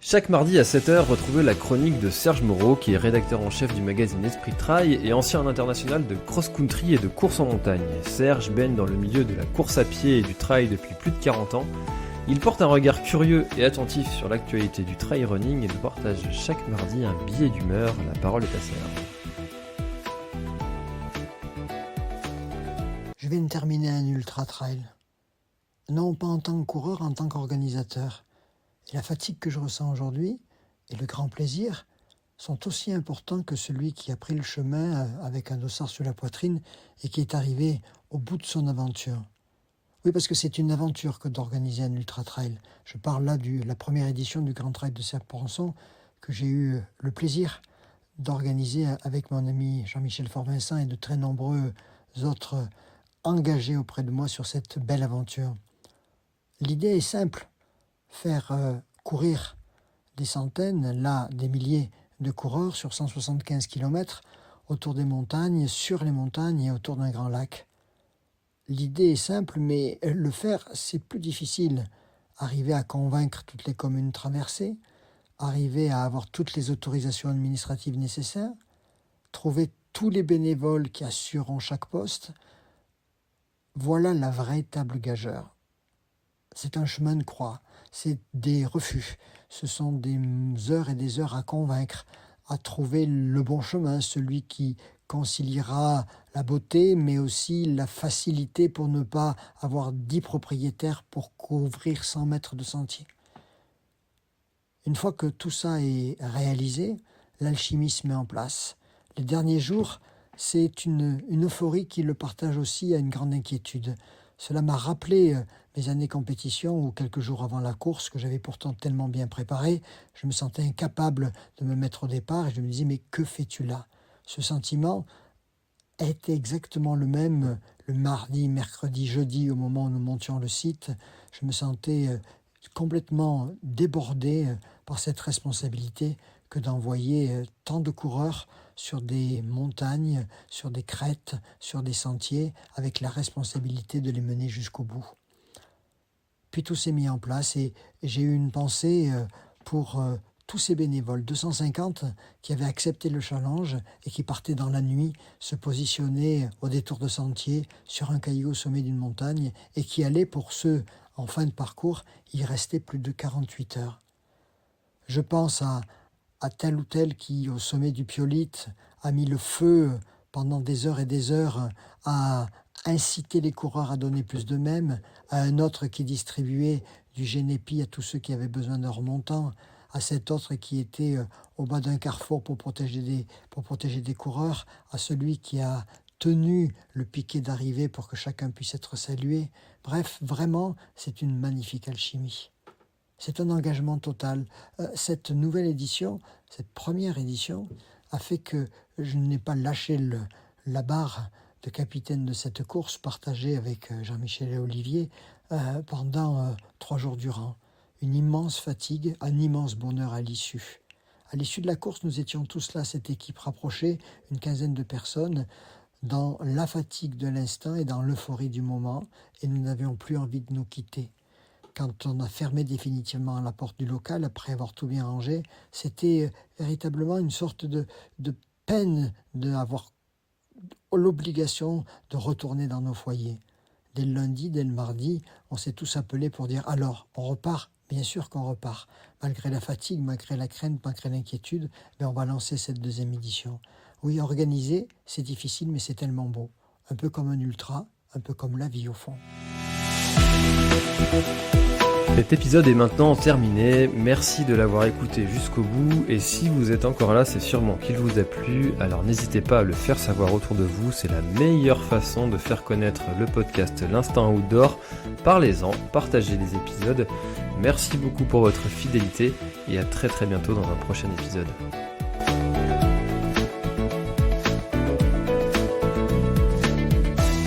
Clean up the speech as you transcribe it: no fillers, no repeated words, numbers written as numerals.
Chaque mardi à 7h, retrouvez la chronique de Serge Moreau, qui est rédacteur en chef du magazine Esprit Trail et ancien international de cross-country et de course en montagne. Serge baigne dans le milieu de la course à pied et du trail depuis plus de 40 ans. Il porte un regard curieux et attentif sur l'actualité du trail running et nous partage chaque mardi un billet d'humeur. La parole est à Serge. Je viens de terminer un ultra trail. Non pas en tant que coureur, en tant qu'organisateur. Et la fatigue que je ressens aujourd'hui et le grand plaisir sont aussi importants que celui qui a pris le chemin avec un dossard sur la poitrine et qui est arrivé au bout de son aventure. Oui, parce que c'est une aventure que d'organiser un ultra-trail. Je parle là de la première édition du Grand Trail de Serre-Porançon que j'ai eu le plaisir d'organiser avec mon ami Jean-Michel Fort-Vincent et de très nombreux autres engagés auprès de moi sur cette belle aventure. L'idée est simple. Faire courir des centaines, là des milliers de coureurs sur 175 km autour des montagnes, sur les montagnes et autour d'un grand lac. L'idée est simple, mais le faire, c'est plus difficile. Arriver à convaincre toutes les communes traversées, arriver à avoir toutes les autorisations administratives nécessaires, trouver tous les bénévoles qui assureront chaque poste, voilà la véritable gageure. C'est un chemin de croix, c'est des refus, ce sont des heures et des heures à convaincre, à trouver le bon chemin, celui qui conciliera la beauté, mais aussi la facilité pour ne pas avoir 10 propriétaires pour couvrir 100 mètres de sentier. Une fois que tout ça est réalisé, l'alchimie se met en place. Les derniers jours, c'est une euphorie qui le partage aussi à une grande inquiétude. Cela m'a rappelé mes années compétition où quelques jours avant la course, que j'avais pourtant tellement bien préparée, je me sentais incapable de me mettre au départ et je me disais « mais que fais-tu là ?» Ce sentiment était exactement le même le mardi, mercredi, jeudi, au moment où nous montions le site. Je me sentais complètement débordé par cette responsabilité que d'envoyer tant de coureurs sur des montagnes, sur des crêtes, sur des sentiers, avec la responsabilité de les mener jusqu'au bout. Puis tout s'est mis en place et j'ai eu une pensée pour tous ces bénévoles, 250 qui avaient accepté le challenge et qui partaient dans la nuit se positionner au détour de sentier sur un caillou au sommet d'une montagne et qui allaient, pour ceux en fin de parcours, y rester plus de 48 heures. Je pense à tel ou tel qui, au sommet du Piolyte, a mis le feu pendant des heures et des heures à inciter les coureurs à donner plus d'eux-mêmes, à un autre qui distribuait du Génépi à tous ceux qui avaient besoin d'un remontant, à cet autre qui était au bas d'un carrefour pour protéger des coureurs, à celui qui a tenu le piquet d'arrivée pour que chacun puisse être salué. Bref, vraiment, c'est une magnifique alchimie. C'est un engagement total. Cette nouvelle édition, cette première édition, a fait que je n'ai pas lâché la barre de capitaine de cette course partagée avec Jean-Michel et Olivier pendant 3 jours durant. Une immense fatigue, un immense bonheur à l'issue. À l'issue de la course, nous étions tous là, cette équipe rapprochée, une quinzaine de personnes, dans la fatigue de l'instant et dans l'euphorie du moment, et nous n'avions plus envie de nous quitter. Quand on a fermé définitivement la porte du local, après avoir tout bien rangé, c'était véritablement une sorte de peine d'avoir l'obligation de retourner dans nos foyers. Dès le lundi, dès le mardi, on s'est tous appelés pour dire « alors, on repart ?» Bien sûr qu'on repart. Malgré la fatigue, malgré la crainte, malgré l'inquiétude, on va lancer cette deuxième édition. Oui, organiser, c'est difficile, mais c'est tellement beau. Un peu comme un ultra, un peu comme la vie au fond. Cet épisode est maintenant terminé, merci de l'avoir écouté jusqu'au bout et si vous êtes encore là, c'est sûrement qu'il vous a plu, alors n'hésitez pas à le faire savoir autour de vous, c'est la meilleure façon de faire connaître le podcast L'Instant Outdoor. Parlez-en, partagez les épisodes, merci beaucoup pour votre fidélité et à très bientôt dans un prochain épisode.